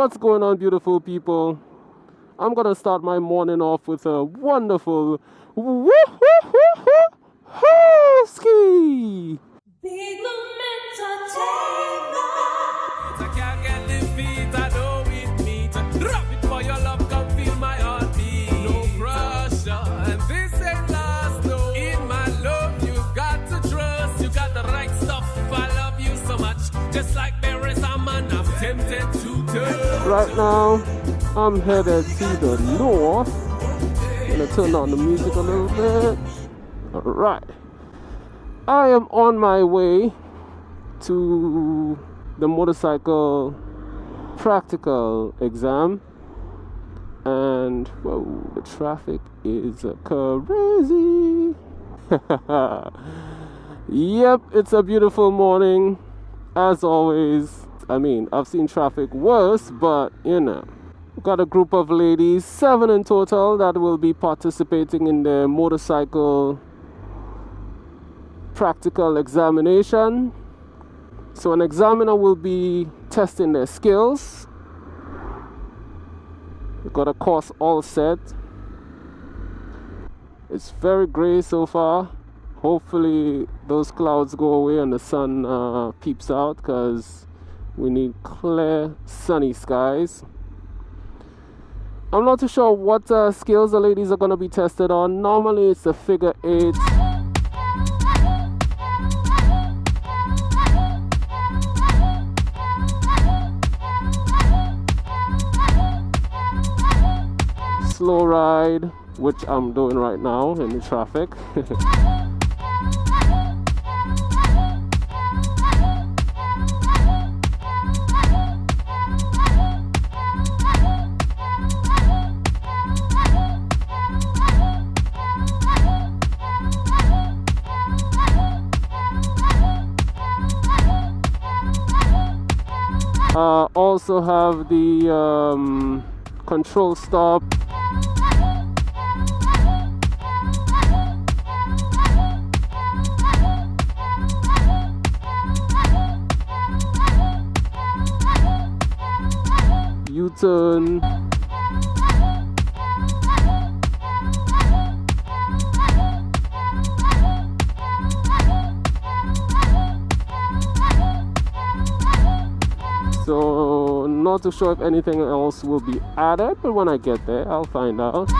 What's going on, beautiful people? I'm gonna start my morning off with a wonderful ski. Big movements are taken. I can't get defeat, I know it me. To drop it for your love, come feel my heartbeat. No pressure, and this ain't last, no. In my love, you got to trust. You got the right stuff, I love you so much. Just like there is a man, I'm tempted to turn. Right now, I'm headed to the north. Gonna turn on the music a little bit. Alright. I am on my way to the motorcycle practical exam, and whoa, the traffic is crazy. Yep, it's a beautiful morning as always. I mean, I've seen traffic worse, but you know, we've got a group of ladies, 7 in total, that will be participating in the motorcycle practical examination. So an examiner will be testing their skills. We've got a course all set. It's very gray so far. Hopefully those clouds go away and the sun peeps out, because we need clear sunny skies. I'm not too sure what skills the ladies are going to be tested on. Normally it's the figure 8. Slow ride, which I'm doing right now in the traffic. Also have the control stop. U-turn. So not too sure if anything else will be added, but when I get there I'll find out.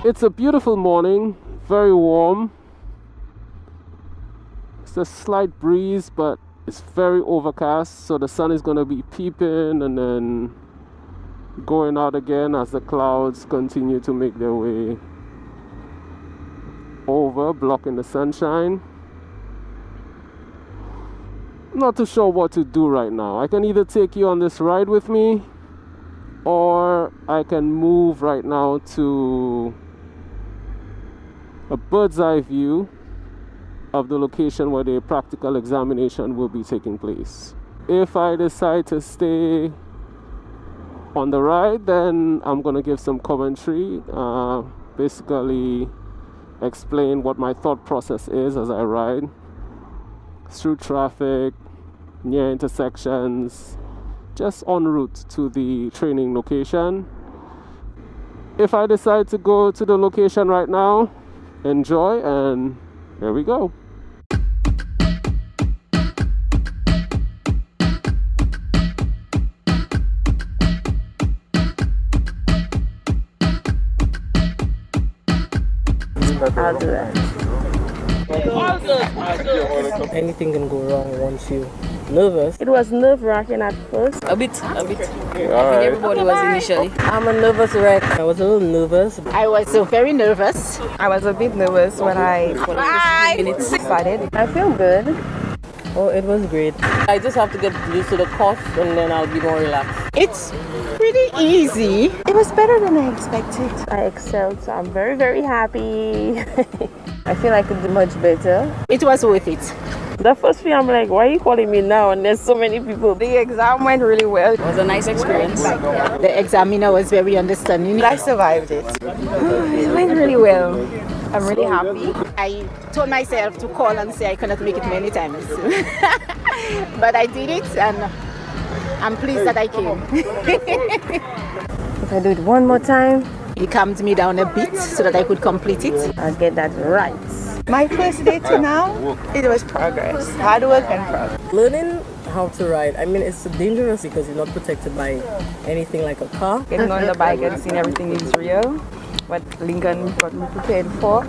It's a beautiful morning, very warm. It's a slight breeze, but it's very overcast, so the sun is going to be peeping and then going out again as the clouds continue to make their way over, blocking the sunshine. I'm not too sure what to do right now. I can either take you on this ride with me, or I can move right now to a bird's eye view of the location where the practical examination will be taking place. If I decide to stay on the ride, then I'm gonna give some commentary, basically explain what my thought process is as I ride through traffic, near intersections, just en route to the training location. If I decide to go to the location right now, enjoy, and here we go. I'll do that. All good. Anything can go wrong once you nervous. It was nerve-wracking at first. A bit. I think everybody was initially. I'm a nervous wreck. I was a little nervous. I was so very nervous. I was a bit nervous when I started. I feel good. Oh, it was great. I just have to get used to the course and then I'll be more relaxed. It's pretty easy. It was better than I expected. I excelled, so I'm very, very happy. I feel I could do much better. It was worth it. The first few, I'm like, why are you calling me now? And there's so many people. The exam went really well. It was a nice experience. The examiner was very understanding. I survived it. It went really well. I'm really happy. I told myself to call and say I cannot make it many times. But I did it and I'm pleased that I came. If I do it one more time, He calmed me down a bit so that I could complete it. I'll get that right. My first day to now, it was progress. Hard work and progress. Learning how to ride, I mean, it's dangerous because you're not protected by anything like a car. Getting on the bike and seeing everything is real. What Lincoln got me prepared for.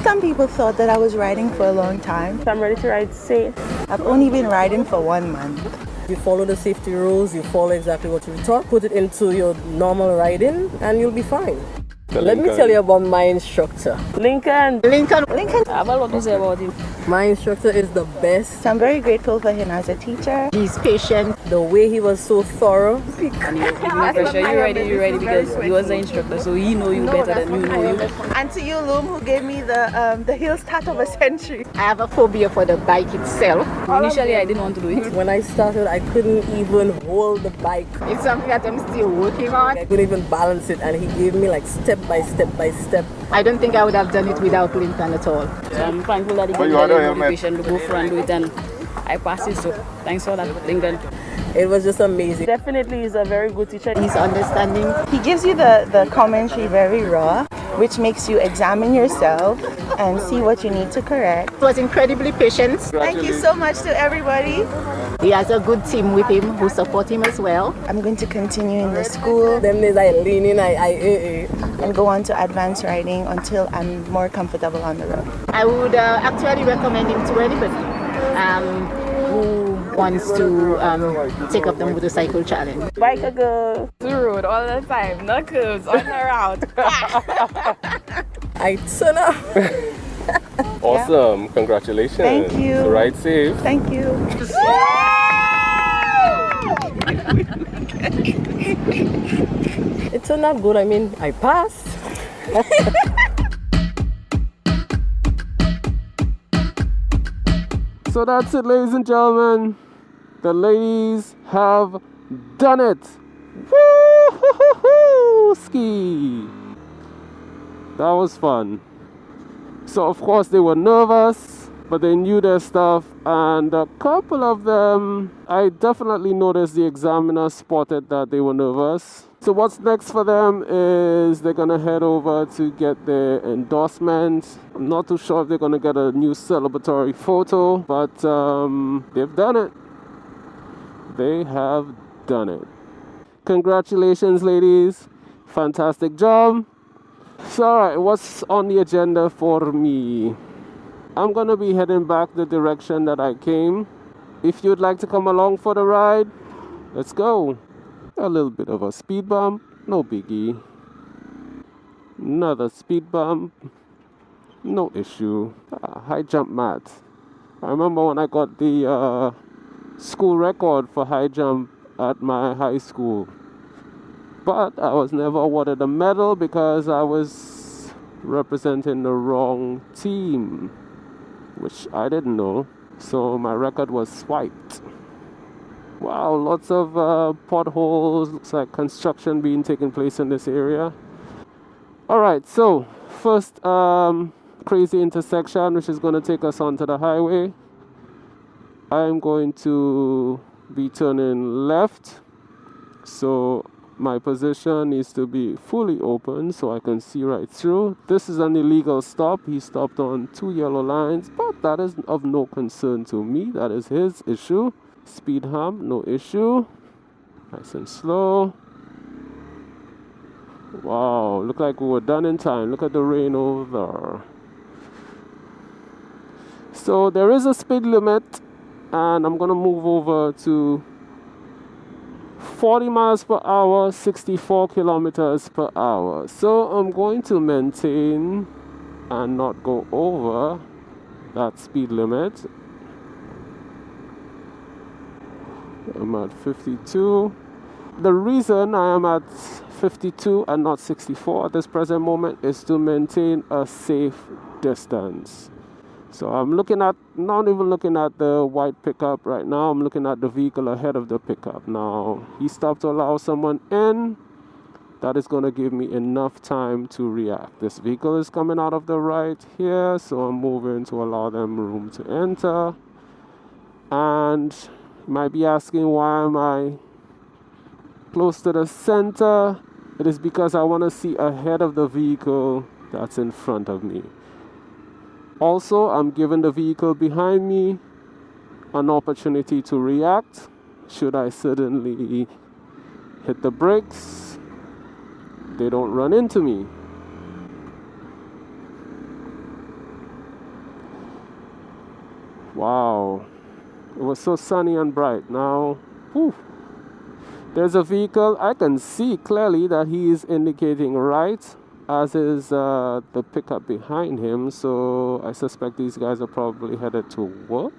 Some people thought that I was riding for a long time. I'm ready to ride safe. I've only been riding for 1 month. You follow the safety rules, you follow exactly what you're taught, put it into your normal riding, and you'll be fine. Let me tell you about my instructor. Lincoln. I have a lot to say about him. My instructor is the best. So I'm very grateful for him as a teacher. He's patient. The way he was so thorough. And he was giving me pressure. You ready? Because he was the instructor, so he know you better than you know you. And to you, Loom, who gave me the heel start of a century. I have a phobia for the bike itself. Initially, I didn't want to do it. When I started, I couldn't even hold the bike. It's something that I'm still working on. I couldn't even balance it, and he gave me like step by step by step. I don't think I would have done it without Lincoln at all. So I'm thankful that he gave me the motivation to go through and do it, and I passed it. So thanks for that, Lincoln. It was just amazing. Definitely, he's a very good teacher. He's understanding. He gives you the commentary very raw, which makes you examine yourself and see what you need to correct. He was incredibly patient. Thank you so much to everybody. He has a good team with him who support him as well. I'm going to continue in the school Them days I lean in, I and go on to advanced riding until I'm more comfortable on the road. I would actually recommend him to anybody who wants to take up the motorcycle challenge. Bike a girl. To the road all the time, no curves, on the route. I turn up. Awesome. Congratulations. Thank you. So ride safe. Thank you. It turned out good. I mean, I passed. So that's it, ladies and gentlemen. The ladies have done it. Woo-hoo-hoo-hoo! Ski. That was fun. So of course they were nervous, but they knew their stuff, and a couple of them, I definitely noticed the examiner spotted that they were nervous. So what's next for them is they're gonna head over to get their endorsement. I'm not too sure if they're gonna get a new celebratory photo, but they've done it. They have done it. Congratulations, ladies. Fantastic job. So alright, what's on the agenda for me? I'm gonna be heading back the direction that I came. If you'd like to come along for the ride, let's go. A little bit of a speed bump, no biggie. Another speed bump, no issue. High jump mat. I remember when I got the school record for high jump at my high school. But I was never awarded a medal because I was representing the wrong team, which I didn't know. So my record was swiped. Wow, lots of potholes. Looks like construction being taken place in this area. Alright, so first crazy intersection, which is going to take us onto the highway. I'm going to be turning left. So my position needs to be fully open so I can see right through. This is an illegal stop. He stopped on 2 yellow lines, but that is of no concern to me. That is his issue. Speed hump, no issue. Nice and slow. Wow, look like we were done in time. Look at the rain over there. So there is a speed limit, and I'm gonna move over to 40 miles per hour, 64 kilometers per hour. So I'm going to maintain and not go over that speed limit. I'm at 52. The reason I am at 52 and not 64 at this present moment is to maintain a safe distance. So I'm looking at, not even looking at the white pickup right now, I'm looking at the vehicle ahead of the pickup. Now, he stopped to allow someone in. That is going to give me enough time to react. This vehicle is coming out of the right here, so I'm moving to allow them room to enter. And you might be asking, why am I close to the center? It is because I want to see ahead of the vehicle that's in front of me. Also, I'm giving the vehicle behind me an opportunity to react should I suddenly hit the brakes. They don't run into me. Wow, it was so sunny and bright. Now, whew, there's a vehicle. I can see clearly that he is indicating right, as is the pickup behind him. So I suspect these guys are probably headed to work.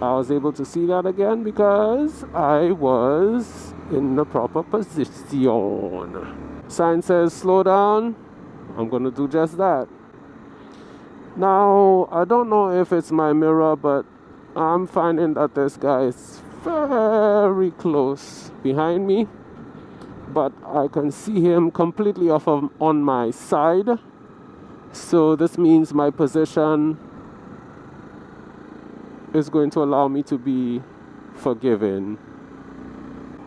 I was able to see that again because I was in the proper position. Sign says slow down. I'm gonna do just that. Now, I don't know if it's my mirror, but I'm finding that this guy is very close behind me, but I can see him completely off of, on my side. So this means my position is going to allow me to be forgiven.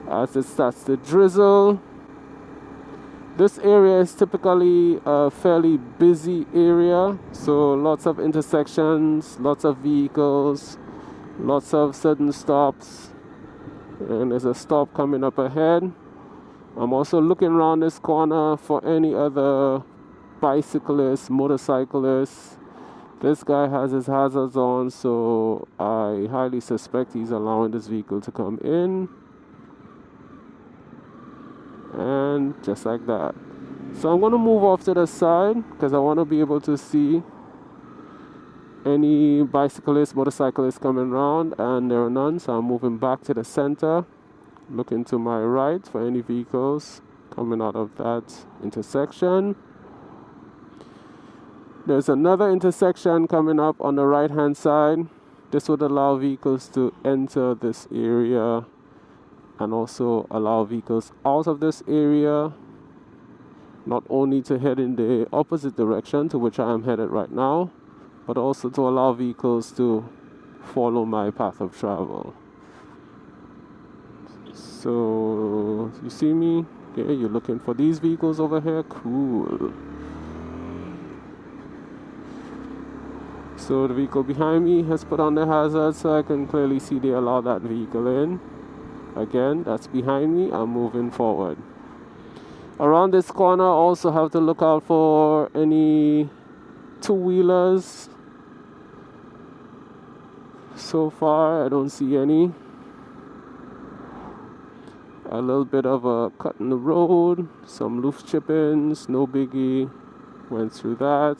As it starts to drizzle, this area is typically a fairly busy area, so lots of intersections, lots of vehicles, lots of sudden stops, and there's a stop coming up ahead. I'm also looking around this corner for any other bicyclists, motorcyclists. This guy has his hazards on, so I highly suspect he's allowing this vehicle to come in. And just like that. So I'm going to move off to the side because I want to be able to see any bicyclists, motorcyclists coming around, and there are none. So I'm moving back to the center, looking to my right for any vehicles coming out of that intersection. There's another intersection coming up on the right hand side. This would allow vehicles to enter this area and also allow vehicles out of this area, not only to head in the opposite direction to which I am headed right now, but also to allow vehicles to follow my path of travel. So you see me? Okay, you're looking for these vehicles over here? Cool. So the vehicle behind me has put on the hazard, so I can clearly see they allow that vehicle in. Again, that's behind me. I'm moving forward. Around this corner, I also have to look out for any two-wheelers. So far, I don't see any. A little bit of a cut in the road, some loose chip-ins, no biggie. Went through that.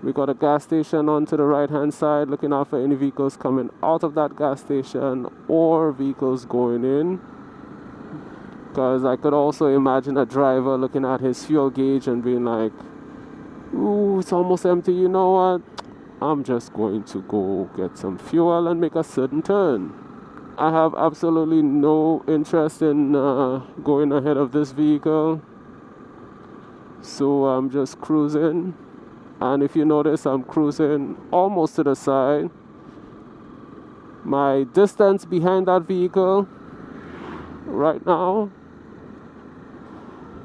We got a gas station on to the right hand side, looking out for any vehicles coming out of that gas station or vehicles going in. Because I could also imagine a driver looking at his fuel gauge and being like, ooh, it's almost empty, you know what? I'm just going to go get some fuel and make a sudden turn. I have absolutely no interest in going ahead of this vehicle. So I'm just cruising. And if you notice, I'm cruising almost to the side. My distance behind that vehicle right now,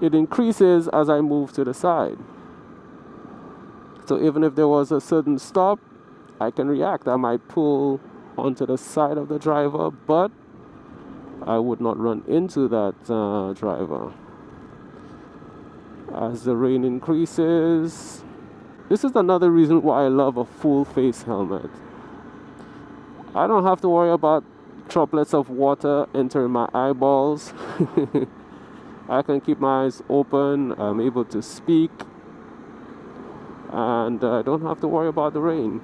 it increases as I move to the side. So even if there was a sudden stop, I can react. I might pull onto the side of the driver, but I would not run into that driver. As the rain increases, this is another reason why I love a full face helmet. I don't have to worry about droplets of water entering my eyeballs. I can keep my eyes open. I'm able to speak. And I don't have to worry about the rain.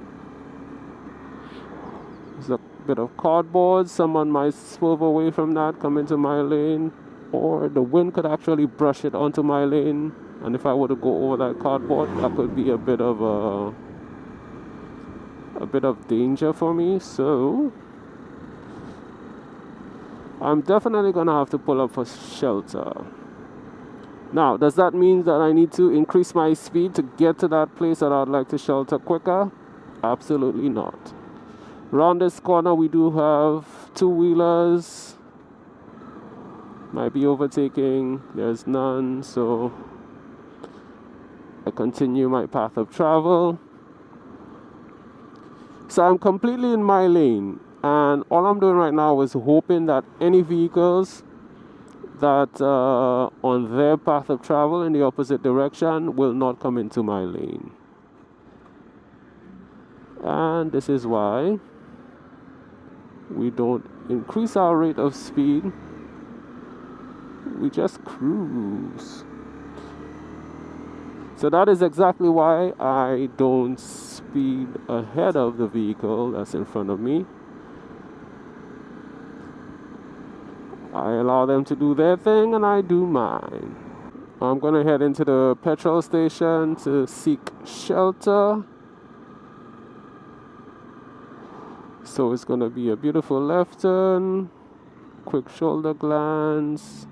There's a bit of cardboard. Someone might swerve away from that, come into my lane. or the wind could actually brush it onto my lane, and if I were to go over that cardboard, that could be a bit of danger for me. So I'm definitely gonna have to pull up for shelter. Now, does that mean that I need to increase my speed to get to that place that I'd like to shelter quicker? Absolutely not. Around this corner we do have two-wheelers. Might be overtaking. There's none, so I continue my path of travel. So I'm completely in my lane, and all I'm doing right now is hoping that any vehicles that on their path of travel in the opposite direction will not come into my lane. And this is why we don't increase our rate of speed, we just cruise. So that is exactly why I don't speed ahead of the vehicle that's in front of me. I allow them to do their thing and I do mine. I'm gonna head into the petrol station to seek shelter. So it's gonna be a beautiful left turn, quick shoulder glance.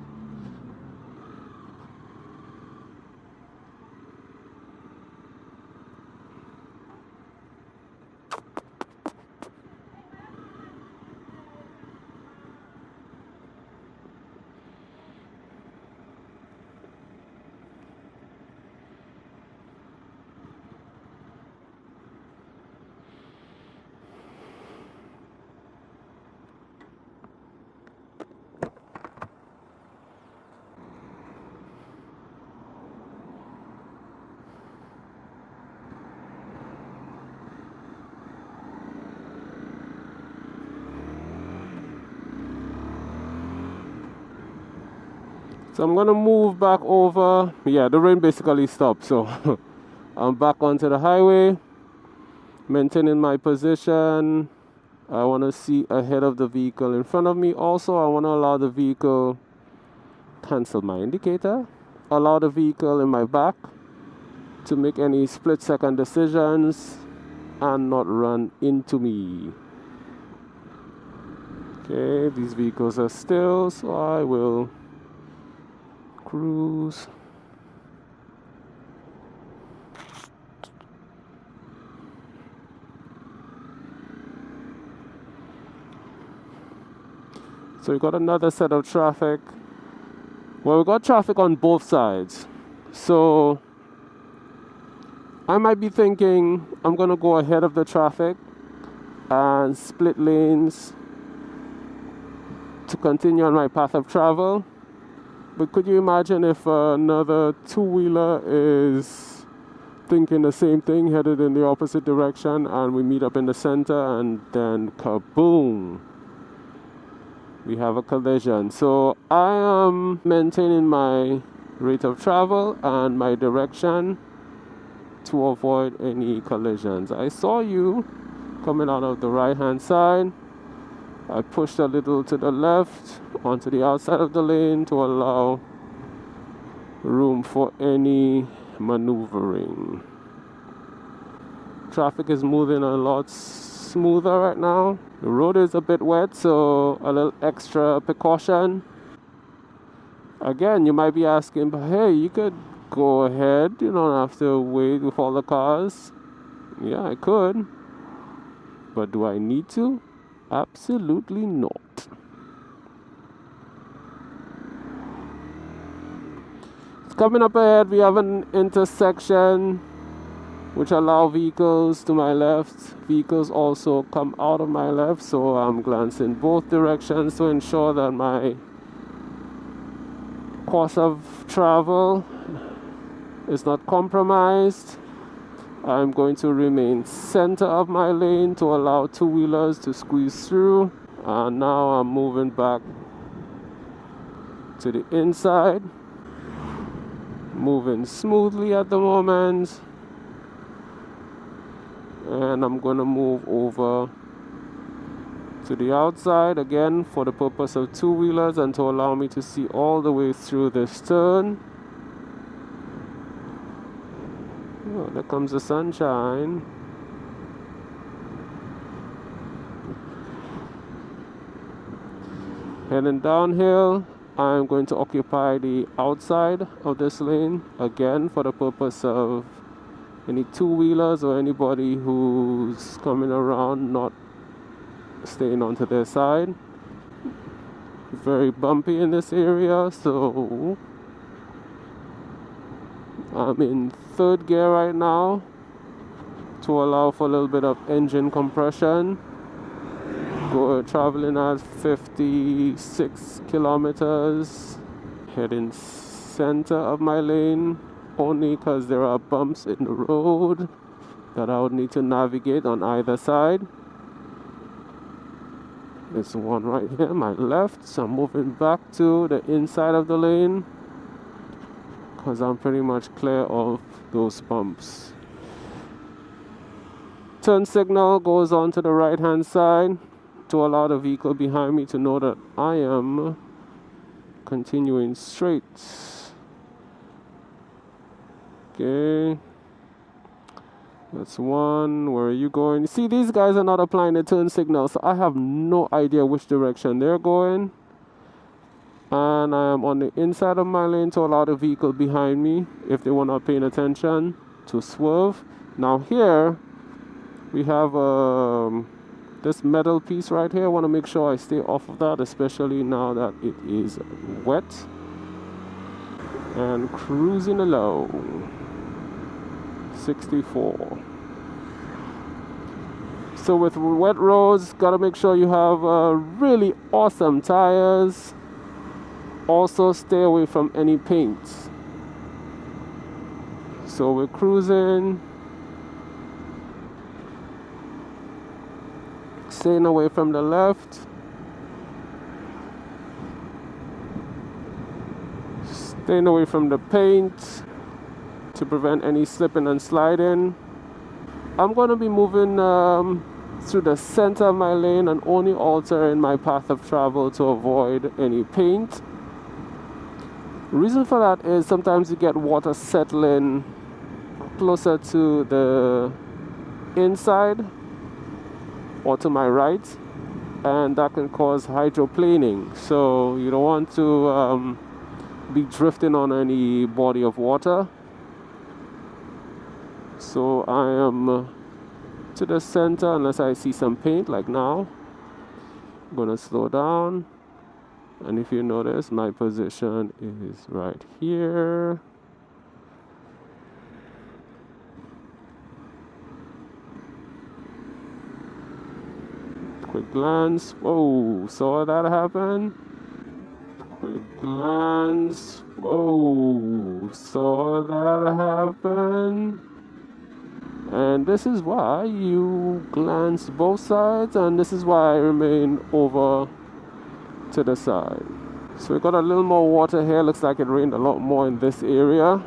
So I'm gonna move back over. Yeah, the rain basically stopped, so I'm back onto the highway, maintaining my position. I want to see ahead of the vehicle in front of me. Also, I want to allow the vehicle, cancel my indicator, allow the vehicle in my back to make any split-second decisions and not run into me. Okay, these vehicles are still, so I will cruise. So we got another set of traffic. Well, we got traffic on both sides. So I might be thinking I'm gonna go ahead of the traffic and split lanes to continue on my path of travel. But could you imagine if another two-wheeler is thinking the same thing, headed in the opposite direction, and we meet up in the center, and then kaboom, we have a collision. So I am maintaining my rate of travel and my direction to avoid any collisions. I saw you coming out of the right-hand side. I pushed a little to the left onto the outside of the lane to allow room for any maneuvering. Traffic is moving a lot smoother right now. The road is a bit wet, so a little extra precaution. Again, you might be asking, but hey, you could go ahead, you don't have to wait with all the cars. Yeah, I could. But do I need to? Absolutely not. Coming up ahead, we have an intersection which allow vehicles to my left. Vehicles also come out of my left, so I'm glancing both directions to ensure that my course of travel is not compromised. I'm going to remain center of my lane to allow two-wheelers to squeeze through. And now I'm moving back to the inside. Moving smoothly at the moment. And I'm going to move over to the outside again for the purpose of two-wheelers and to allow me to see all the way through this turn. Oh, there comes the sunshine. Heading downhill, I'm going to occupy the outside of this lane again for the purpose of any two-wheelers or anybody who's coming around not staying onto their side. Very bumpy in this area, so I'm in third gear right now to allow for a little bit of engine compression. Traveling at 56 kilometers, heading center of my lane only because there are bumps in the road that I would need to navigate on either side. There's one right here, my left, so I'm moving back to the inside of the lane because I'm pretty much clear of those bumps. Turn signal goes on to the right hand side to allow the vehicle behind me to know that I am continuing straight. Okay, that's one. Where are you going? See, these guys are not applying the turn signal, so I have no idea which direction they're going. And I am on the inside of my lane to allow the vehicle behind me, if they were not paying attention, to swerve. Now here we have this metal piece right here. I want to make sure I stay off of that, especially now that it is wet. And cruising along. 64. So with wet roads, gotta make sure you have really awesome tires. Also stay away from any paint. So we're cruising, staying away from the left, staying away from the paint to prevent any slipping and sliding. I'm going to be moving through the center of my lane and only altering my path of travel to avoid any paint. The reason for that is sometimes you get water settling closer to the inside or to my right, and that can cause hydroplaning. So you don't want to be drifting on any body of water. So I am to the center unless I see some paint like now. I'm gonna slow down, and if you notice, my position is right here. Quick glance. Whoa, saw that happen? Quick glance. Whoa, saw that happen? And this is why you glance both sides, and this is why I remain over to the side. So we got a little more water here. Looks like it rained a lot more in this area.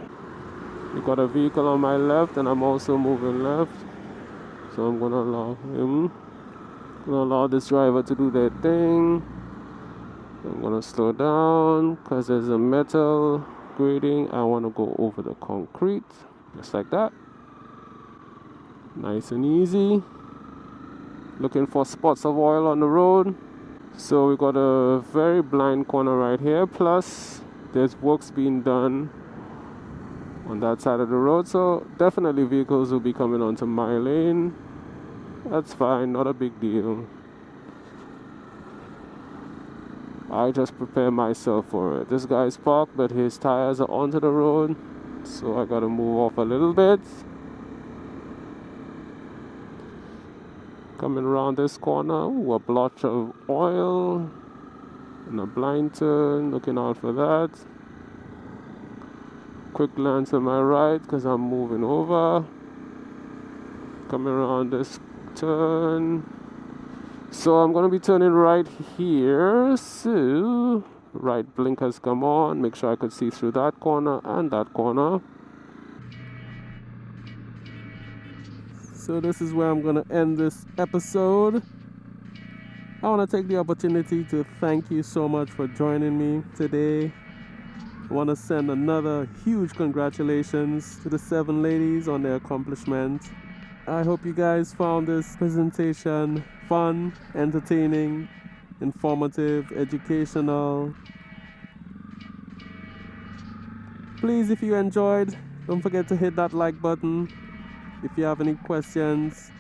We got a vehicle on my left, and I'm also moving left. So I'm gonna allow this driver to do their thing. I'm gonna slow down because there's a metal grading. I want to go over the concrete, just like that. Nice and easy. Looking for spots of oil on the road. So we got a very blind corner right here, plus there's works being done on that side of the road, so definitely vehicles will be coming onto my lane. That's fine, not a big deal. I just prepare myself for it. This guy's parked, but his tires are onto the road, so I gotta move off a little bit. Coming around this corner, ooh, a blotch of oil and a blind turn, looking out for that. Quick glance to my right because I'm moving over. Coming around this turn. So I'm going to be turning right here. So right blinkers come on. Make sure I could see through that corner and that corner. So this is where I'm going to end this episode. I want to take the opportunity to thank you so much for joining me today. I want to send another huge congratulations to the 7 ladies on their accomplishment. I hope you guys found this presentation fun, entertaining, informative, educational. Please, if you enjoyed, don't forget to hit that like button. If you have any questions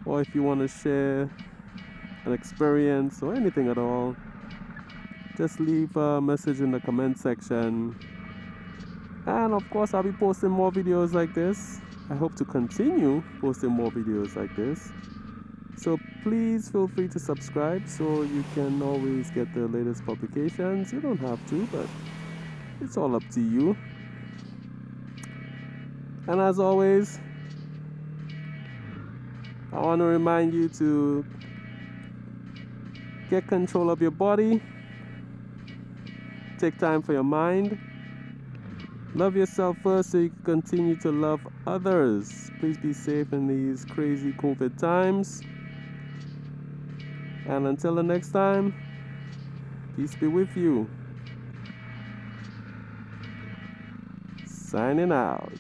or if you want to share an experience or anything at all, just leave a message in the comment section. And of course, I'll be posting more videos like this. I hope to continue posting more videos like this. So please feel free to subscribe so you can always get the latest publications. You don't have to, but it's all up to you. And as always, I want to remind you to get control of your body. Take time for your mind. Love yourself first so you can continue to love others. Please be safe in these crazy COVID times. And until the next time, peace be with you. Signing out.